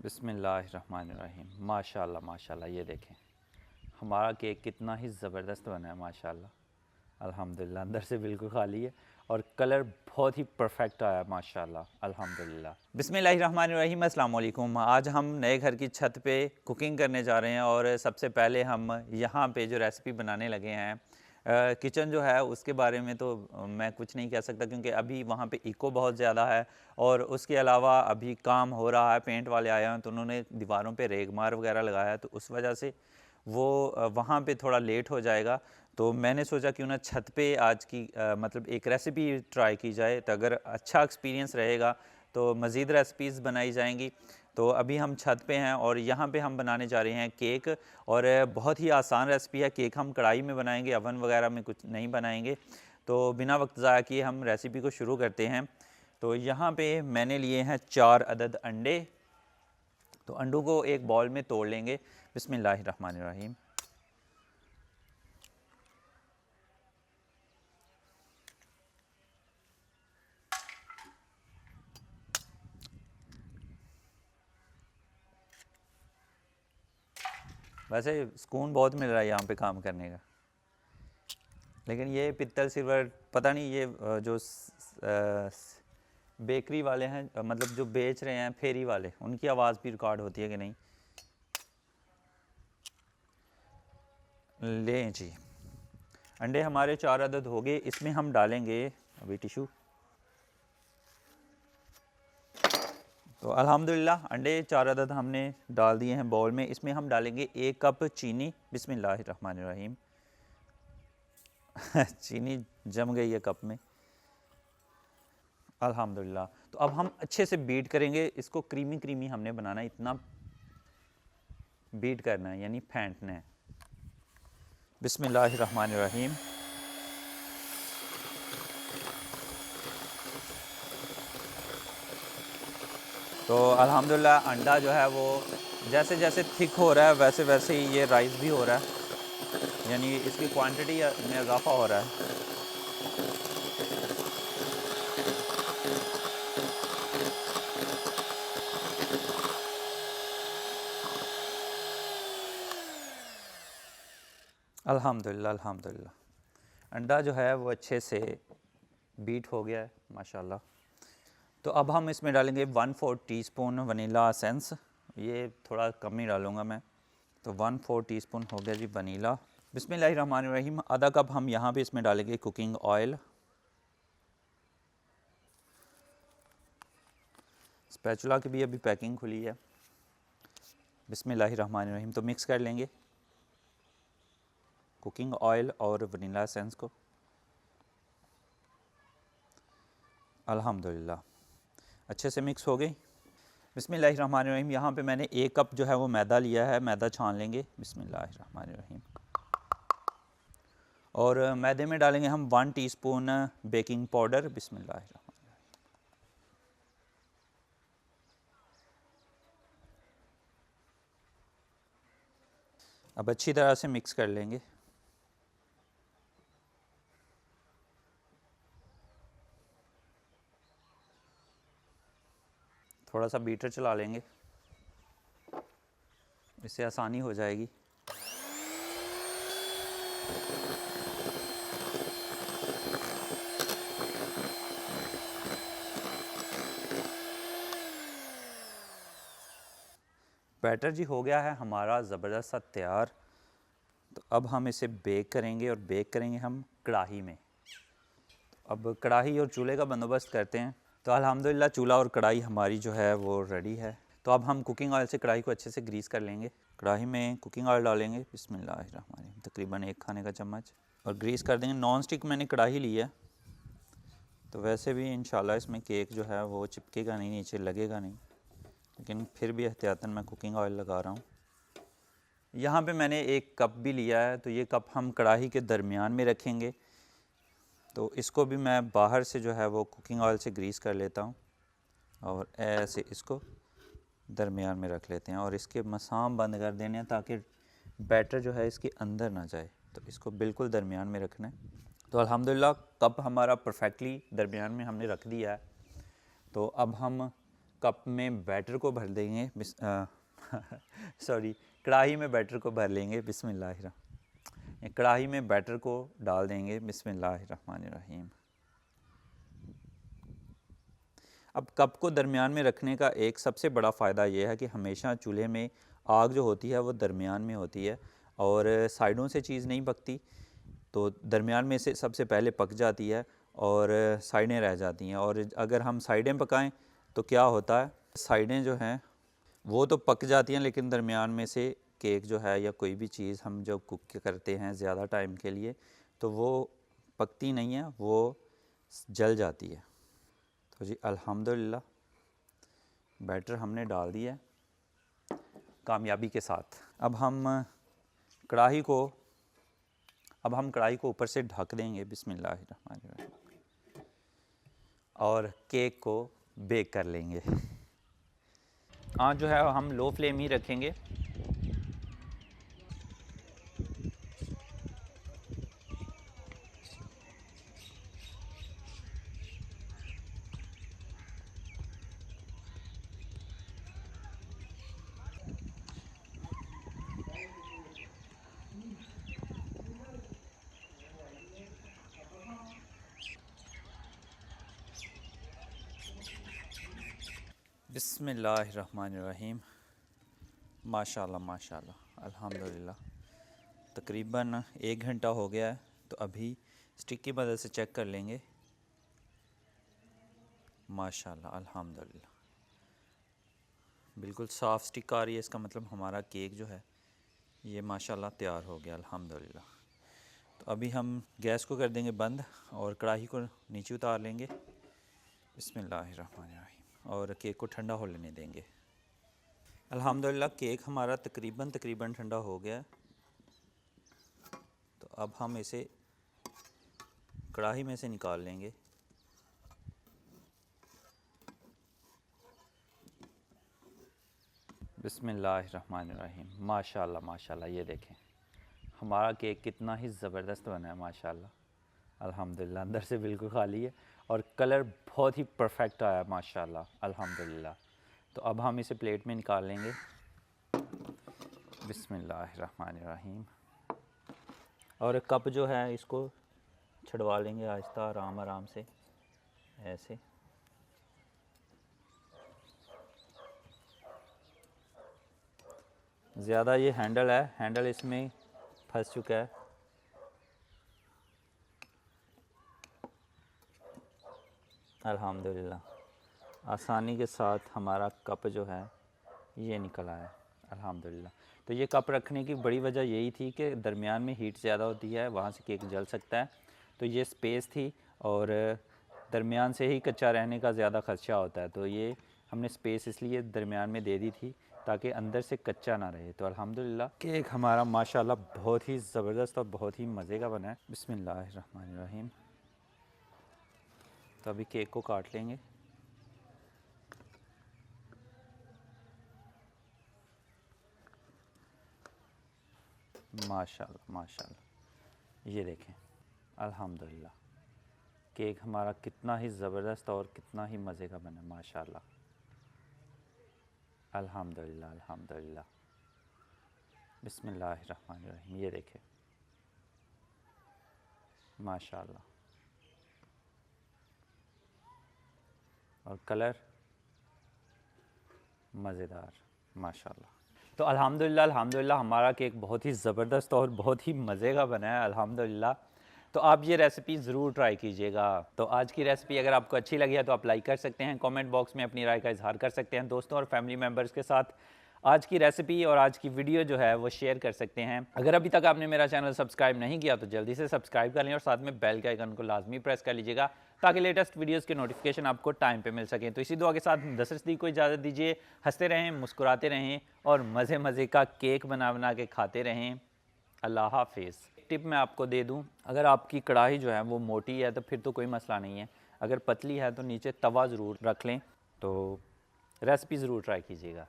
बिस्मिल्लाहिर्रहमानिर्रहीम। माशाल्लाह माशाल्लाह, ये देखें हमारा केक कितना ही ज़बरदस्त बना है माशाल्लाह। अल्हम्दुलिल्लाह, अंदर से बिल्कुल खाली है और कलर बहुत ही परफेक्ट आया माशाल्लाह अल्हम्दुलिल्लाह। बिस्मिल्लाहिर्रहमानिर्रहीम। अस्सलाम वालेकुम। आज हम नए घर की छत पे कुकिंग करने जा रहे हैं और सबसे पहले हम यहाँ पे जो रेसिपी बनाने लगे हैं, किचन जो है उसके बारे में तो मैं कुछ नहीं कह सकता क्योंकि अभी वहाँ पे इको बहुत ज़्यादा है और उसके अलावा अभी काम हो रहा है, पेंट वाले आए हैं तो उन्होंने दीवारों पे रेगमार वगैरह लगाया है, तो उस वजह से वो वहाँ पे थोड़ा लेट हो जाएगा। तो मैंने सोचा क्यों ना छत पे आज की मतलब एक रेसिपी ट्राई की जाए, तो अगर अच्छा एक्सपीरियंस रहेगा तो मज़ीद रेसिपीज़ बनाई जाएंगी। तो अभी हम छत पे हैं और यहाँ पे हम बनाने जा रहे हैं केक, और बहुत ही आसान रेसिपी है। केक हम कढ़ाई में बनाएंगे, अवन वगैरह में कुछ नहीं बनाएंगे। तो बिना वक्त ज़ाया किए हम रेसिपी को शुरू करते हैं। तो यहाँ पे मैंने लिए हैं 4 अदद अंडे। तो अंडों को एक बॉल में तोड़ लेंगे। बिस्मिल्लाहिर्रहमानिर्रहीम। वैसे सुकून बहुत मिल रहा है यहाँ पे काम करने का, लेकिन ये पित्तल सिल्वर पता नहीं, ये जो बेकरी वाले हैं, मतलब जो बेच रहे हैं फेरी वाले, उनकी आवाज़ भी रिकॉर्ड होती है कि नहीं। लें जी, अंडे हमारे 4 अदद हो गए। इसमें हम डालेंगे अभी टिशू। तो अल्हम्दुलिल्लाह अंडे 4 अदद हमने डाल दिए हैं बाउल में। इसमें हम डालेंगे 1 कप चीनी। बिस्मिल्लाहिर्रहमानिर्रहीम। चीनी जम गई है कप में अल्हम्दुलिल्लाह। तो अब हम अच्छे से बीट करेंगे इसको, क्रीमी क्रीमी हमने बनाना है, इतना बीट करना है यानी फेंटना है। बिस्मिल्लाहिर्रहमानिर्रहीम। तो अल्हम्दुलिल्लाह अंडा जो है वो जैसे जैसे थिक हो रहा है वैसे वैसे ही ये राइस भी हो रहा है, यानी इसकी क्वांटिटी में इजाफा हो रहा है। अल्हम्दुलिल्लाह अल्हम्दुलिल्लाह अंडा जो है वो अच्छे से बीट हो गया है माशाल्लाह। तो अब हम इसमें डालेंगे 1/4 टीस्पून वनीला एसेंस। ये थोड़ा कम ही डालूँगा मैं। तो 1/4 टीस्पून हो गया जी वनीला। बिस्मिल्लाहिर्रहमानिर्रहीम। आधा कप हम यहाँ पे इसमें डालेंगे कुकिंग ऑयल। स्पैचुला की भी अभी पैकिंग खुली है। बिस्मिल्लाहिर्रहमानिर्रहीम। तो मिक्स कर लेंगे कुकिंग ऑयल और वनीला एसेंस को। अल्हम्दुलिल्लाह अच्छे से मिक्स हो गई। बिस्मिल्लाहिर्रहमानिर्रहीम। यहाँ पे मैंने 1 कप जो है वो मैदा लिया है, मैदा छान लेंगे। बिस्मिल्लाहिर्रहमानिर्रहीम। और मैदे में डालेंगे हम 1 टीस्पून बेकिंग पाउडर। बिस्मिल्लाहिर्रहमानिर्रहीम। अब अच्छी तरह से मिक्स कर लेंगे। थोड़ा सा बीटर चला लेंगे, इससे आसानी हो जाएगी। बैटर जी हो गया है हमारा ज़बरदस्त सा तैयार। तो अब हम इसे बेक करेंगे, और बेक करेंगे हम कढ़ाई में। तो अब कढ़ाई और चूल्हे का बंदोबस्त करते हैं। तो अल्हम्दुलिल्लाह चूल्हा और कढ़ाई हमारी जो है वो रेडी है। तो अब हम कुकिंग ऑयल से कढ़ाई को अच्छे से ग्रीस कर लेंगे। कढ़ाई में कुकिंग ऑयल डालेंगे। बिस्मिल्लाहिर्रहमानिर्रहीम। तकरीबन 1 खाने का चम्मच, और ग्रीस कर देंगे। नॉन स्टिक मैंने कढ़ाई ली है, तो वैसे भी इंशाल्लाह इसमें केक जो है वो चिपकेगा नहीं, नीचे लगेगा नहीं, लेकिन फिर भी एहतियातन मैं कुकिंग ऑयल लगा रहा हूँ। यहाँ पे मैंने 1 कप भी लिया है, तो ये कप हम कढ़ाई के दरमियान में रखेंगे। तो इसको भी मैं बाहर से जो है वो कुकिंग ऑयल से ग्रीस कर लेता हूँ, और ऐसे इसको दरमियान में रख लेते हैं, और इसके मसाम बंद कर देने हैं ताकि बैटर जो है इसके अंदर ना जाए। तो इसको बिल्कुल दरमियान में रखना है। तो अल्हम्दुलिल्लाह कप हमारा परफेक्टली दरमियान में हमने रख दिया है। तो अब हम कप में बैटर को भर देंगे सॉरी, कढ़ाई में बैटर को भर लेंगे। बिस्मिल्लाहिर्रहमानिर्रहीम। कढ़ाई में बैटर को डाल देंगे। बिस्मिल्लाहिर्रहमानिर्रहीम। अब कप को दरमियान में रखने का एक सबसे बड़ा फ़ायदा ये है कि हमेशा चूल्हे में आग जो होती है वो दरमियान में होती है और साइडों से चीज़ नहीं पकती, तो दरमियान में से सबसे पहले पक जाती है और साइडें रह जाती हैं। और अगर हम साइडें पकाएं तो क्या होता है, साइडें जो हैं वो तो पक जाती हैं लेकिन दरमियान में से केक जो है या कोई भी चीज़ हम जब कुक करते हैं ज़्यादा टाइम के लिए तो वो पकती नहीं है, वो जल जाती है। तो जी अल्हम्दुलिल्लाह बैटर हमने डाल दिया है कामयाबी के साथ। अब हम कढ़ाई को ऊपर से ढक देंगे। बिस्मिल्लाहिर्रहमानिर्रहीम। और केक को बेक कर लेंगे। आँच जो है हम लो फ्लेम ही रखेंगे। बिस्मिल्लाहिर्रहमानिर्रहीम। माशाल्लाह माशाल्लाह अल्हम्दुलिल्लाह। तकरीबन 1 घंटा हो गया है, तो अभी स्टिक की मदद से चेक कर लेंगे। माशाल्लाह अल्हम्दुलिल्लाह बिल्कुल साफ़ स्टिक आ रही है, इसका मतलब हमारा केक जो है ये माशाल्लाह तैयार हो गया अल्हम्दुलिल्लाह। तो अभी हम गैस को कर देंगे बंद और कढ़ाई को नीचे उतार लेंगे। बिस्मिल्लाहिर्रहमानिर्रहीम। और केक को ठंडा हो लेने देंगे। अल्हम्दुलिल्लाह केक हमारा तकरीबन ठंडा हो गया। तो अब हम इसे कढ़ाई में से निकाल लेंगे। बिस्मिल्लाहिर्रहमानिर्रहीम। माशाल्लाह माशाल्लाह, ये देखें हमारा केक कितना ही ज़बरदस्त बना है माशाल्लाह अल्हम्दुलिल्लाह। अंदर से बिल्कुल खाली है और कलर बहुत ही परफेक्ट आया माशाल्लाह अल्हम्दुलिल्लाह। तो अब हम इसे प्लेट में निकाल लेंगे। बिस्मिल्लाहिर्रहमानिर्रहीम। और कप जो है इसको छुड़वा लेंगे आहिस्ता आराम आराम से, ऐसे। ज़्यादा ये हैंडल है, हैंडल इसमें फंस चुका है। अल्हम्दुलिल्लाह आसानी के साथ हमारा कप जो है ये निकल आया अल्हम्दुलिल्लाह। तो ये कप रखने की बड़ी वजह यही थी कि दरमियान में हीट ज़्यादा होती है, वहाँ से केक जल सकता है, तो ये स्पेस थी। और दरमियान से ही कच्चा रहने का ज़्यादा ख़दशा होता है, तो ये हमने स्पेस इसलिए दरमियान में दे दी थी ताकि अंदर से कच्चा ना रहे। तो अल्हम्दुलिल्लाह केक हमारा माशाल्लाह बहुत ही ज़बरदस्त और बहुत ही मज़े का बना है। बिस्मिल्लाहिर्रहमानिर्रहीम। तो अभी केक को काट लेंगे। माशाल्लाह माशाल्लाह, ये देखें अल्हम्दुलिल्लाह केक हमारा कितना ही ज़बरदस्त और कितना ही मज़े का बना माशाल्लाह अल्हम्दुलिल्लाह अल्हम्दुलिल्लाह। बिस्मिल्लाहिर्रहमानिर्रहीम। ये देखें माशाल्लाह, और कलर मज़ेदार माशाल्लाह। तो अल्हम्दुलिल्लाह अल्हम्दुलिल्लाह हमारा केक बहुत ही ज़बरदस्त और बहुत ही मज़े का बना है अल्हम्दुलिल्लाह। तो आप ये रेसिपी ज़रूर ट्राई कीजिएगा। तो आज की रेसिपी अगर आपको अच्छी लगी है तो आप लाइक कर सकते हैं, कमेंट बॉक्स में अपनी राय का इज़हार कर सकते हैं, दोस्तों और फैमिली मेम्बर्स के साथ आज की रेसिपी और आज की वीडियो जो है वो शेयर कर सकते हैं। अगर अभी तक आपने मेरा चैनल सब्सक्राइब नहीं किया तो जल्दी से सब्सक्राइब कर लें और साथ में बेल के आइकन को लाजमी प्रेस कर लीजिएगा ताकि लेटेस्ट वीडियोस के नोटिफिकेशन आपको टाइम पे मिल सकें। तो इसी दुआ के साथ दस्तरदी को इजाज़त दीजिए। हंसते रहें, मुस्कुराते रहें और मज़े मज़े का केक बना बना के खाते रहें। अल्लाह हाफिज़। टिप मैं आपको दे दूं, अगर आपकी कढ़ाई जो है वो मोटी है तो फिर तो कोई मसला नहीं है, अगर पतली है तो नीचे तवा ज़रूर रख लें। तो रेसिपी ज़रूर ट्राई कीजिएगा।